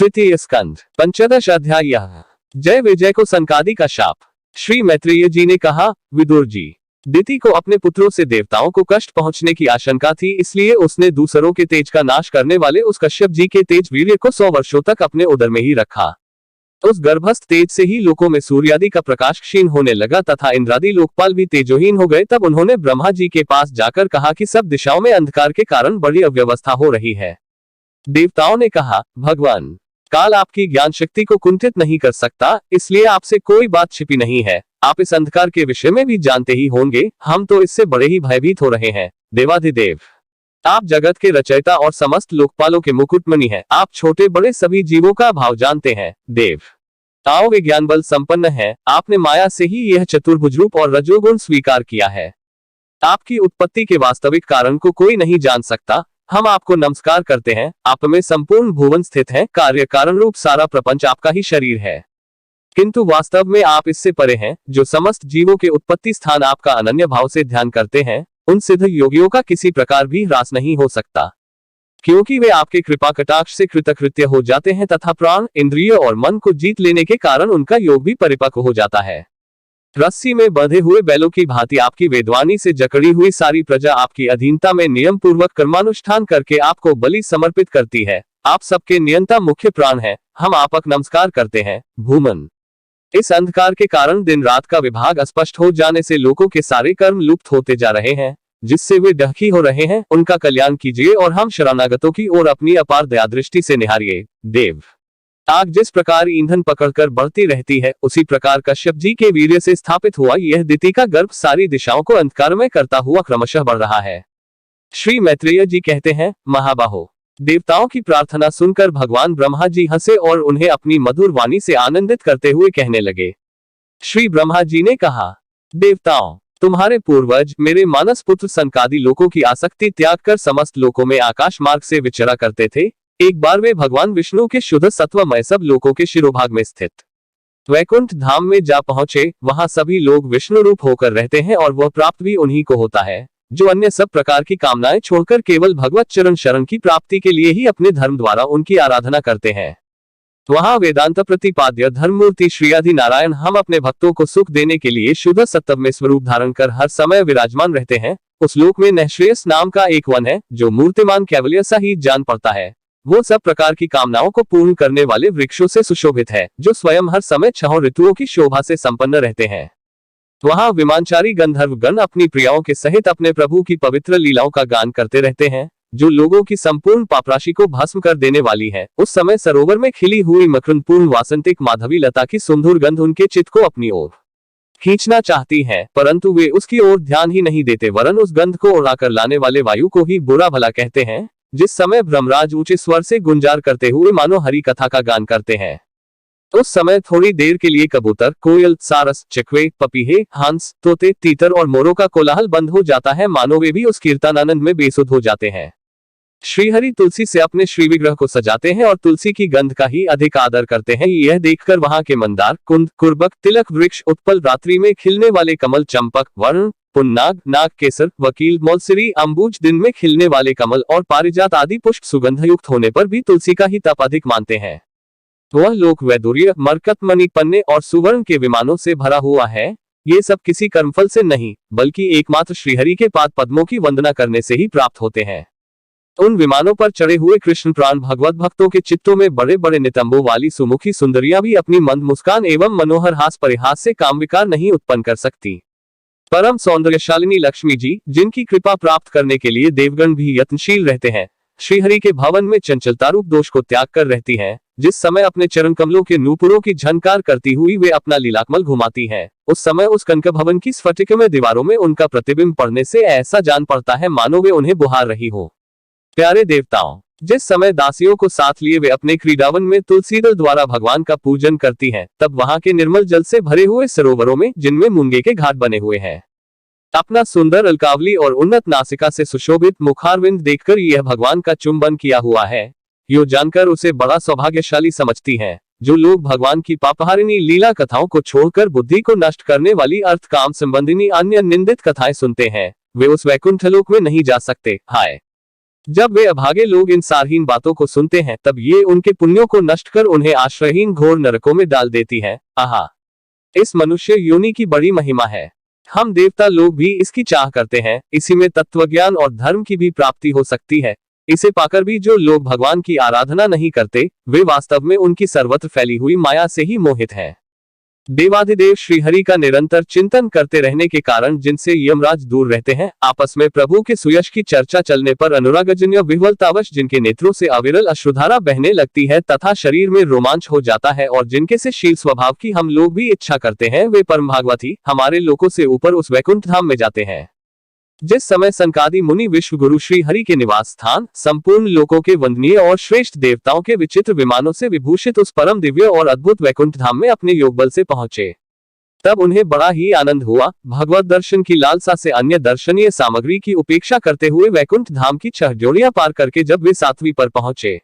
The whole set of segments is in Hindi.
तृतीय स्कंध पंचदश अध्याय। जय विजय को संकादि का शाप। श्री मैत्रेय जी ने कहा, विदुर जी, दिति को अपने पुत्रों से देवताओं को कष्ट पहुंचने की आशंका थी, इसलिए उसने दूसरों के तेज का नाश करने वाले उस कश्यप जी के तेज वीर्य को 100 वर्षों तक अपने उदर में ही रखा। उस गर्भस्थ तेज से ही लोकों में सूर्यादि का प्रकाश क्षीण होने लगा तथा इंद्रादि लोकपाल भी तेजोहीन हो गए। तब उन्होंने ब्रह्मा जी के पास जाकर कहा कि सब दिशाओं में अंधकार के कारण बड़ी अव्यवस्था हो रही है। देवताओं ने कहा, भगवान, काल आपकी ज्ञान शक्ति को कुंठित नहीं कर सकता, इसलिए आपसे कोई बात छिपी नहीं है। आप इस अंधकार के विषय में भी जानते ही होंगे, हम तो इससे बड़े ही भयभीत हो रहे हैं। देवाधिदेव, आप जगत के रचयिता और समस्त लोकपालों के मुकुटमणि हैं। आप छोटे बड़े सभी जीवों का भाव जानते हैं। देव ताओ विज्ञान बल संपन्न है। आपने माया से ही यह चतुर्भुज रूप और रजोगुण स्वीकार किया है। आपकी उत्पत्ति के वास्तविक कारण को कोई नहीं जान सकता। हम आपको नमस्कार करते हैं। आप में संपूर्ण भुवन स्थित है। कार्य कारण रूप सारा प्रपंच आपका ही शरीर है, किंतु वास्तव में आप इससे परे हैं। जो समस्त जीवों के उत्पत्ति स्थान आपका अनन्य भाव से ध्यान करते हैं, उन सिद्ध योगियों का किसी प्रकार भी ह्रास नहीं हो सकता, क्योंकि वे आपके कृपा कटाक्ष से कृतकृत्य हो जाते हैं तथा प्राण, इंद्रिय और मन को जीत लेने के कारण उनका योग भी परिपक्व हो जाता है। रस्सी में बंधे हुए बैलों की भांति आपकी वेदवाणी से जकड़ी हुई सारी प्रजा आपकी अधीनता में नियम पूर्वक कर्मानुष्ठान करके आपको बलि समर्पित करती है। आप सबके नियंता मुख्य प्राण हैं। हम आपक नमस्कार करते हैं। भूमन, इस अंधकार के कारण दिन रात का विभाग अस्पष्ट हो जाने से लोगों के सारे कर्म लुप्त होते जा रहे हैं, जिससे वे डहकी हो रहे हैं। उनका कल्याण कीजिए और हम शरणागतों की ओर अपनी अपार दया दृष्टि से निहारिए। देव, आग जिस प्रकार ईंधन पकड़कर बढ़ती रहती है, उसी प्रकार कश्यप जी के वीर्य से स्थापित हुआ यह दिति का गर्भ सारी दिशाओं को अंधकार में करता हुआ क्रमशः बढ़ रहा है। श्री मैत्रेय जी कहते हैं, महाबाहो, देवताओं की प्रार्थना सुनकर भगवान ब्रह्मा जी हंसे और उन्हें अपनी मधुर वाणी से आनंदित करते हुए कहने लगे। श्री ब्रह्मा जी ने कहा, देवताओं, तुम्हारे पूर्वज मेरे मानस पुत्र सनकादि लोकों की आसक्ति त्याग कर समस्त लोकों में आकाश मार्ग से विचरा करते थे। एक बार वे भगवान विष्णु के शुद्ध सत्वमय सब लोकों के शिरोभाग में स्थित वैकुंठ धाम में जा पहुंचे। वहां सभी लोग विष्णु रूप होकर रहते हैं और वह प्राप्त भी उन्हीं को होता है, जो अन्य सब प्रकार की कामनाएं छोड़कर केवल भगवत चरण शरण की प्राप्ति के लिए ही अपने धर्म द्वारा उनकी आराधना करते हैं। वहां वेदांत प्रतिपाद्य धर्ममूर्ति श्री आदि नारायण हम अपने भक्तों को सुख देने के लिए शुद्ध सत्व में स्वरूप धारण कर हर समय विराजमान रहते हैं। उस लोक में नैश्रेयस नाम का एक वन है, जो मूर्तिमान कैवल्य सा ही जान पड़ता है। वो सब प्रकार की कामनाओं को पूर्ण करने वाले वृक्षों से सुशोभित है, जो स्वयं हर समय 6 ऋतुओं की शोभा से संपन्न रहते हैं। वहां विमानचारी गंधर्व गण अपनी प्रियाओं के सहित अपने प्रभु की पवित्र लीलाओं का गान करते रहते हैं, जो लोगों की संपूर्ण पापराशि को भस्म कर देने वाली है। उस समय सरोवर में खिली हुई मकरंदपूर्ण वासंतिक माधवी लता की सुंदर गंध उनके चित्त को अपनी ओर खींचना चाहती है, परंतु वे उसकी ओर ध्यान ही नहीं देते, वरन उस गंध को उड़ाकर लाने वाले वायु को ही बुरा भला कहते हैं। जिस समय ब्रह्मराज ऊंचे स्वर से गुंजार करते हुए मानो हरि कथा का गान करते हैं, उस समय थोड़ी देर के लिए कबूतर, कोयल, सारस, चकवे, पपीहे, हंस, तोते, तीतर और मोरों का कोलाहल बंद हो जाता है, मानो वे भी उस कीर्तनानंद में बेसुध हो जाते हैं। श्रीहरि तुलसी से अपने श्री विग्रह को सजाते हैं और तुलसी की गंध का ही अधिक आदर करते हैं। यह देखकर वहां के मंदार, कुंद, कुर्बक, तिलक वृक्ष, उत्पल, रात्रि में खिलने वाले कमल, चंपक, वर्ण, पुन्नाग, नाग केसर, वकील, मौलसिरी, अम्बुज, दिन में खिलने वाले कमल और पारिजात आदि पुष्प सुगंध युक्त होने पर भी तुलसी का ही तप अधिक मानते हैं। वह लोक वैदुर्य, मरकत, मणि, पन्ने और सुवर्ण के विमानों से भरा हुआ है। ये सब किसी कर्मफल से नहीं, बल्कि एकमात्र श्रीहरि के पाद पद्मों की वंदना करने से ही प्राप्त होते हैं। उन विमानों पर चढ़े हुए कृष्ण प्राण भगवत भक्तों के चित्तों में बड़े बड़े नितंबों वाली सुमुखी सुंदरियां भी अपनी मंद मुस्कान एवं मनोहर हास परिहास से काम विकार नहीं उत्पन्न कर सकती। परम सौंदर्यशालिनी लक्ष्मी जी, जिनकी कृपा प्राप्त करने के लिए देवगण भी यत्नशील रहते हैं, श्रीहरि के भवन में चंचलता रूप दोष को त्याग कर रहती हैं। जिस समय अपने चरण कमलों के नूपुरों की झनकार करती हुई वे अपना लीलाकमल घुमाती हैं, उस समय उस कनक भवन की स्फटिकमय दीवारों में उनका प्रतिबिंब पड़ने से ऐसा जान पड़ता है मानो वे उन्हें बुहार रही हो। प्यारे देवताओं, जिस समय दासियों को साथ लिए वे अपने क्रीडावन में तुलसी दल द्वारा भगवान का पूजन करती हैं, तब वहां के निर्मल जल से भरे हुए सरोवरों में, जिनमें मूंगे के घाट बने हुए हैं, अपना सुंदर अलकावली और उन्नत नासिका से सुशोभित मुखारविंद देखकर यह भगवान का चुंबन किया हुआ है, यो जानकर उसे बड़ा सौभाग्यशाली समझती हैं। जो लोग भगवान की पापहारिणी लीला कथाओं को छोड़कर बुद्धि को नष्ट करने वाली अर्थ काम संबंधिनी अन्य निंदित कथाएं सुनते हैं, वे उस वैकुंठ लोक में नहीं जा सकते। हाय, जब वे अभागे लोग इन सारहीन बातों को सुनते हैं तब ये उनके पुण्यों को नष्ट कर उन्हें आश्रयहीन घोर नरकों में डाल देती है। आहा, इस मनुष्य योनि की बड़ी महिमा है। हम देवता लोग भी इसकी चाह करते हैं। इसी में तत्वज्ञान और धर्म की भी प्राप्ति हो सकती है। इसे पाकर भी जो लोग भगवान की आराधना नहीं करते वे वास्तव में उनकी सर्वत्र फैली हुई माया से ही मोहित हैं। देवाधिदेव श्रीहरि का निरंतर चिंतन करते रहने के कारण जिनसे यमराज दूर रहते हैं, आपस में प्रभु के सुयश की चर्चा चलने पर अनुरागजन्य विह्वलतावश जिनके नेत्रों से अविरल अश्रुधारा बहने लगती है तथा शरीर में रोमांच हो जाता है और जिनके से शील स्वभाव की हम लोग भी इच्छा करते हैं, वे परम भागवती हमारे लोकों से ऊपर उस वैकुंठ धाम में जाते हैं। जिस समय सनकादि मुनि विश्व गुरु श्री हरि के निवास स्थान संपूर्ण लोकों के वंदनीय और श्रेष्ठ देवताओं के विचित्र विमानों से विभूषित उस परम दिव्य और अद्भुत वैकुंठ धाम में अपने योग बल से पहुंचे, तब उन्हें बड़ा ही आनंद हुआ। भगवत दर्शन की लालसा से अन्य दर्शनीय सामग्री की उपेक्षा करते हुए वैकुंठ धाम की 6 जोड़ियां पार करके जब वे 7वीं पर पहुंचे,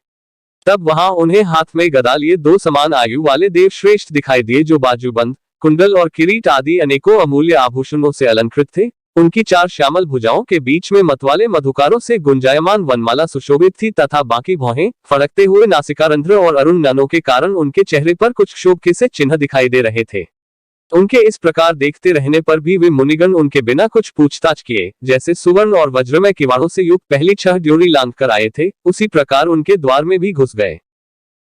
तब वहां उन्हें हाथ में गदा लिए 2 समान आयु वाले देव श्रेष्ठ दिखाई दिए, जो बाजूबंद, कुंडल और किरीट आदि अनेकों अमूल्य आभूषणों से अलंकृत थे। उनकी 4 श्यामल भुजाओं के बीच में मतवाले मधुकारों से गुंजायमान वनमाला सुशोभित थी तथा बाकी भौहें, फड़कते हुए नासिकारंध्र और अरुण नयनों के कारण उनके चेहरे पर कुछ क्षोभ के से चिन्ह दिखाई दे रहे थे। उनके इस प्रकार देखते रहने पर भी वे मुनिगण उनके बिना कुछ पूछताछ किए, जैसे सुवर्ण और वज्रमय किवाड़ों से युक्त पहली 6 ड्योरी लांघ कर आए थे, उसी प्रकार उनके द्वार में भी घुस गए।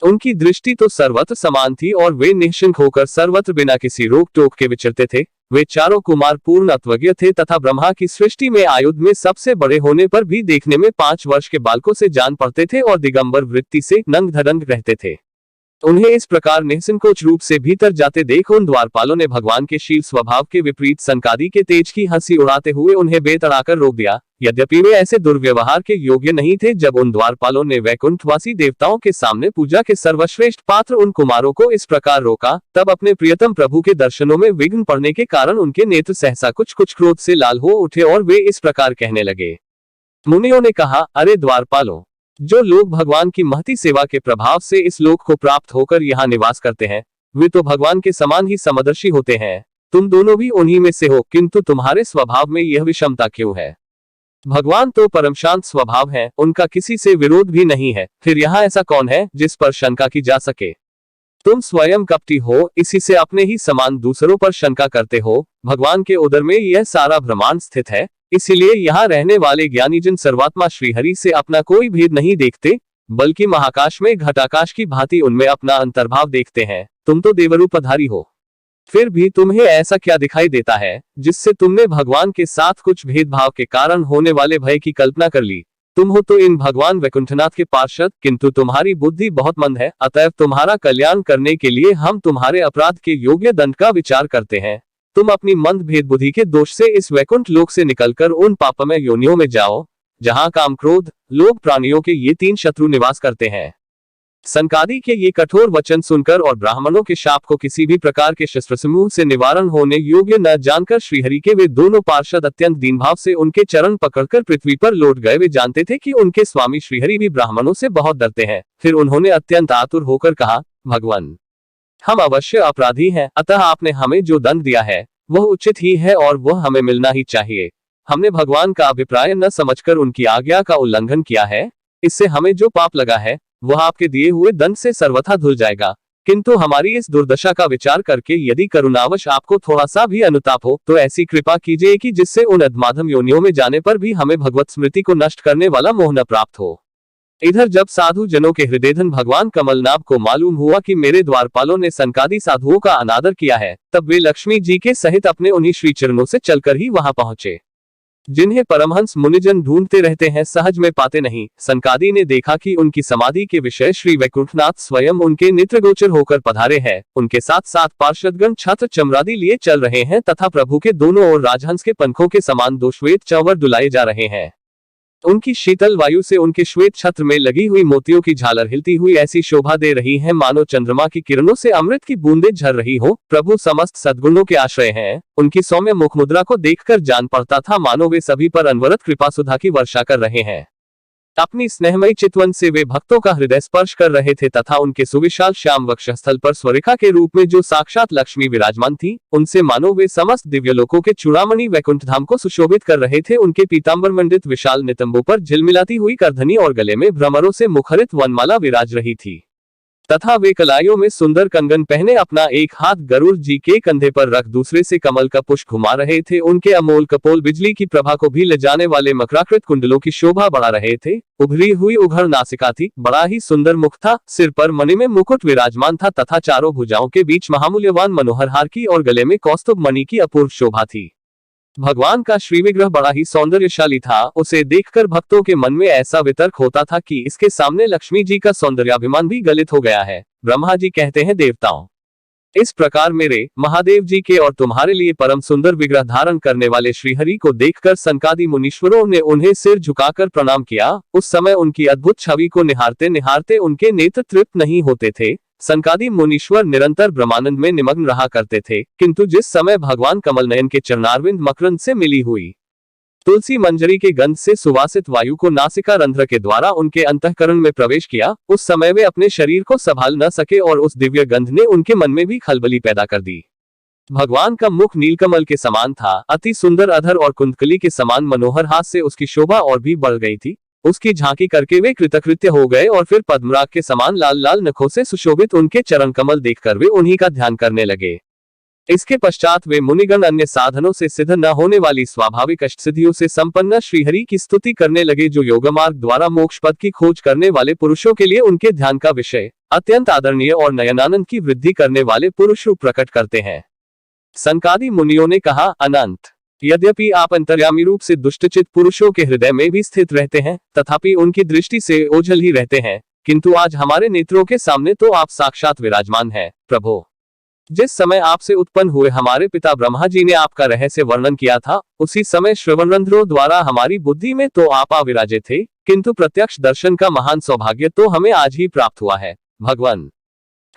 उनकी दृष्टि तो सर्वत्र समान थी और वे निःशंक होकर सर्वत्र बिना किसी रोक टोक के विचरते थे। वे चारों कुमार पूर्ण अत्वज्ञ थे तथा ब्रह्मा की सृष्टि में आयुध में सबसे बड़े होने पर भी देखने में 5 वर्ष के बालकों से जान पड़ते थे और दिगंबर वृत्ति से नंग धड़ंग रहते थे। उन्हें इस प्रकार निसंकोच रूप से भीतर जाते देख उन द्वारपालों ने भगवान के शील स्वभाव के विपरीत सनकादि के तेज की हंसी उड़ाते हुए उन्हें बेतड़ाकर रोक दिया। यद्यपि वे ऐसे दुर्व्यवहार के योग्य नहीं थे, जब उन द्वारपालों ने वैकुंठवासी देवताओं के सामने पूजा के सर्वश्रेष्ठ पात्र उन कुमारों को इस प्रकार रोका, तब अपने प्रियतम प्रभु के दर्शनों में विघ्न पड़ने के कारण उनके नेत्र सहसा कुछ क्रोध से लाल हो उठे और वे इस प्रकार कहने लगे। मुनियों ने कहा, अरे द्वारपालों, जो लोग भगवान की महती सेवा के प्रभाव से इस लोक को प्राप्त होकर यहाँ निवास करते हैं, वे तो भगवान के समान ही समदर्शी होते हैं। तुम दोनों भी उन्हीं में से हो, किंतु तुम्हारे स्वभाव में यह विषमता क्यों है? भगवान तो परम शांत स्वभाव है, उनका किसी से विरोध भी नहीं है, फिर यहाँ ऐसा कौन है जिस पर शंका की जा सके? तुम स्वयं कपटी हो, इसी से अपने ही समान दूसरों पर शंका करते हो। भगवान के उदर में यह सारा ब्रह्मांड स्थित है, इसीलिए यहाँ रहने वाले ज्ञानीजन सर्वात्मा श्रीहरि से अपना कोई भेद नहीं देखते, बल्कि महाकाश में घटाकाश की भांति उनमें अपना अंतर्भाव देखते हैं। तुम तो देवरूपधारी हो, फिर भी तुम्हें ऐसा क्या दिखाई देता है जिससे तुमने भगवान के साथ कुछ भेदभाव के कारण होने वाले भय की कल्पना कर ली? तुम हो तो इन भगवान वैकुंठनाथ के पार्षद, किंतु तुम्हारी बुद्धि बहुत मंद है। अतएव तुम्हारा कल्याण करने के लिए हम तुम्हारे अपराध के योग्य दंड का विचार करते हैं। तुम अपनी मंद भेद बुद्धि के दोष से इस वैकुंठ लोक से निकलकर उन पापमय योनियों में जाओ, जहाँ काम, क्रोध, लोभ प्राणियों के ये 3 शत्रु निवास करते हैं। सनकादि के ये कठोर वचन सुनकर और ब्राह्मणों के शाप को किसी भी प्रकार के शस्त्र समूह से निवारण होने योग्य न जानकर श्रीहरि के वे दोनों पार्षद अत्यंत दीनभाव से उनके चरण पकड़कर पृथ्वी पर लौट गए। वे जानते थे कि उनके स्वामी श्रीहरि भी ब्राह्मणों से बहुत डरते हैं। फिर उन्होंने अत्यंत आतुर होकर कहा, भगवान, हम अवश्य अपराधी हैं, अतः आपने हमें जो दंड दिया है वह उचित ही है और वह हमें मिलना ही चाहिए। हमने भगवान का अभिप्राय न समझकर उनकी आज्ञा का उल्लंघन किया है, इससे हमें जो पाप लगा है वह आपके दिए हुए दंड से सर्वथा धुल जाएगा। किंतु हमारी इस दुर्दशा का विचार करके यदि करुणावश आपको थोड़ा सा भी अनुताप हो तो ऐसी कृपा कीजिए कि जिससे उन अधमाधम योनियों में जाने पर भी हमें भगवत स्मृति को नष्ट करने वाला मोह न प्राप्त हो। इधर जब साधु जनों के हृदयधन भगवान कमलनाभ को मालूम हुआ कि मेरे द्वारपालों ने सनकादि साधुओं का अनादर किया है, तब वे लक्ष्मी जी के सहित अपने उन्हीं श्री चरणों से चलकर ही वहां पहुंचे, जिन्हें परमहंस मुनिजन ढूंढते रहते हैं, सहज में पाते नहीं। सनकादि ने देखा कि उनकी समाधि के विषय श्री वैकुंठनाथ स्वयं उनके नेत्रगोचर होकर पधारे हैं। उनके साथ 7 पार्षदगण छत्र चमरादि लिए चल रहे हैं तथा प्रभु के दोनों ओर राजहंस के पंखों के समान 2 श्वेत चंवर डुलाए जा रहे हैं। उनकी शीतल वायु से उनके श्वेत छत्र में लगी हुई मोतियों की झालर हिलती हुई ऐसी शोभा दे रही है मानो चंद्रमा की किरणों से अमृत की बूंदें झर रही हो। प्रभु समस्त सद्गुणों के आश्रय हैं। उनकी सौम्य मुख मुद्रा को देखकर जान पड़ता था मानो वे सभी पर अनवरत कृपा सुधा की वर्षा कर रहे हैं। अपनी स्नेहमयी चितवन से वे भक्तों का हृदय स्पर्श कर रहे थे तथा उनके सुविशाल श्याम वक्षस्थल पर स्वरेखा के रूप में जो साक्षात लक्ष्मी विराजमान थी, उनसे मानो वे समस्त दिव्यलोकों के चूड़ामणि वैकुंठ धाम को सुशोभित कर रहे थे। उनके पीतांबर मंडित विशाल नितंबों पर झिलमिलाती हुई करधनी और गले में भ्रमरों से मुखरित वनमाला विराज रही थी तथा वे कलाइयों में सुंदर कंगन पहने अपना एक हाथ गरुड़ जी के कंधे पर रख दूसरे से कमल का पुष्प घुमा रहे थे। उनके अमोल कपोल बिजली की प्रभा को भी ले जाने वाले मकराकृत कुंडलों की शोभा बढ़ा रहे थे। उभरी हुई उघड़ नासिका थी, बड़ा ही सुंदर मुख था, सिर पर मणिमय मुकुट विराजमान था तथा चारों भुजाओं के बीच महामूल्यवान मनोहर हार की और गले में कौस्तुभ मणि की अपूर्व शोभा थी। भगवान का श्री विग्रह बड़ा ही सौंदर्यशाली था। उसे देखकर भक्तों के मन में ऐसा वितर्क होता था कि इसके सामने लक्ष्मी जी का सौंदर्याभिमान भी गलित हो गया है। ब्रह्मा जी कहते हैं, देवताओं, इस प्रकार मेरे महादेव जी के और तुम्हारे लिए परम सुंदर विग्रह धारण करने वाले श्रीहरि को देखकर सनकादि मुनीश्वरों ने उन्हें सिर झुकाकर प्रणाम किया। उस समय उनकी अद्भुत छवि को निहारते निहारते उनके नेत्र तृप्त नहीं होते थे। सनकादि मुनीश्वर निरंतर ब्रह्मानंद में निमग्न रहा करते थे, किंतु जिस समय भगवान कमल नयन के चरणारविंद मकरंद से मिली हुई तुलसी मंजरी के गंध से सुवासित वायु को नासिका रंध्र के द्वारा उनके अंतःकरण में प्रवेश किया, उस समय वे अपने शरीर को संभाल न सके और उस दिव्य गंध ने उनके मन में भी खलबली पैदा कर दी। भगवान का मुख नीलकमल के समान था, अति सुंदर अधर और कुंदकली के समान मनोहर हाथ से उसकी शोभा और भी बढ़ गई थी। उसकी झांकी करके वे कृतकृत्य हो गए और फिर पद्मराग के समान लाल लाल नखों से सुशोभित उनके चरण कमल देखकर वे उन्हीं का ध्यान करने लगे। इसके पश्चात वे मुनिगण अन्य साधनों से सिद्ध न होने वाली स्वाभाविक अष्टसिद्धियों से संपन्न श्रीहरि की स्तुति करने लगे, जो योगमार्ग द्वारा मोक्ष पद की खोज करने वाले पुरुषों के लिए उनके ध्यान का विषय, अत्यंत आदरणीय और नयनानंद की वृद्धि करने वाले पुरुष रूप प्रकट करते हैं। सनकादि मुनियों ने कहा, अनंत, यद्यपि आप अंतर्यामी रूप से दुष्टचित पुरुषों के हृदय में भी स्थित रहते हैं, तथापि उनकी दृष्टि से ओझल ही रहते हैं, किंतु आज हमारे नेत्रों के सामने तो आप साक्षात विराजमान हैं। प्रभो, जिस समय आपसे उत्पन्न हुए हमारे पिता ब्रह्मा जी ने आपका रहस्य वर्णन किया था, उसी समय श्रवणरंध्रों द्वारा हमारी बुद्धि में तो आप विराजे थे, किंतु प्रत्यक्ष दर्शन का महान सौभाग्य तो हमें आज ही प्राप्त हुआ है। भगवान,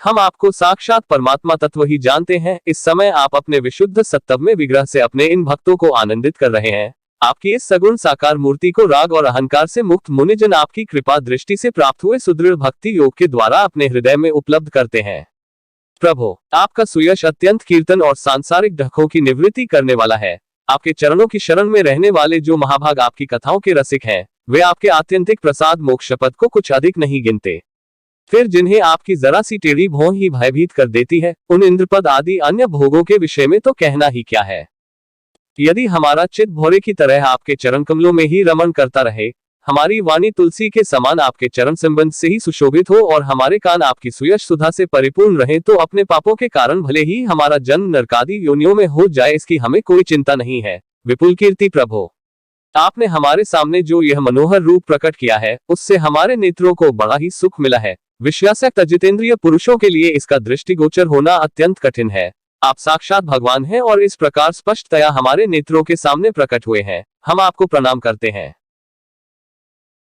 हम आपको साक्षात परमात्मा तत्व ही जानते हैं। इस समय आप अपने विशुद्ध सत्तव विग्रह से अपने इन भक्तों को आनंदित कर रहे हैं। आपकी इस सगुण साकार मूर्ति को राग और अहंकार से मुक्त मुनिजन आपकी कृपा दृष्टि से प्राप्त हुए सुदृढ़ भक्ति योग के द्वारा अपने हृदय में उपलब्ध करते हैं। प्रभु, आपका सुयश अत्यंत कीर्तन और सांसारिक ढकों की निवृत्ति करने वाला है। आपके चरणों की शरण में रहने वाले जो महाभाग आपकी कथाओं के रसिक हैं, वे आपके आत्यंतिक प्रसाद मोक्ष पद को कुछ अधिक नहीं गिनते। फिर जिन्हें आपकी जरा सी टेढ़ी भौं ही भयभीत कर देती है, उन इंद्रपद आदि अन्य भोगों के विषय में तो कहना ही क्या है। यदि हमारा चित्त भौरे की तरह आपके चरण कमलों में ही रमण करता रहे, हमारी वाणी तुलसी के समान आपके चरण संबंध से ही सुशोभित हो और हमारे कान आपकी सुयश सुधा से परिपूर्ण रहे, तो अपने पापों के कारण भले ही हमारा जन्म नरकादि योनियों में हो जाए, इसकी हमें कोई चिंता नहीं है। विपुल कीर्ति प्रभो, आपने हमारे सामने जो यह मनोहर रूप प्रकट किया है, उससे हमारे नेत्रों को बड़ा ही सुख मिला है। विषयासक्त अजितेंद्रिय पुरुषों के लिए इसका दृष्टिगोचर होना अत्यंत कठिन है। आप साक्षात भगवान हैं और इस प्रकार स्पष्टतया हमारे नेत्रों के सामने प्रकट हुए हैं। हम आपको प्रणाम करते हैं।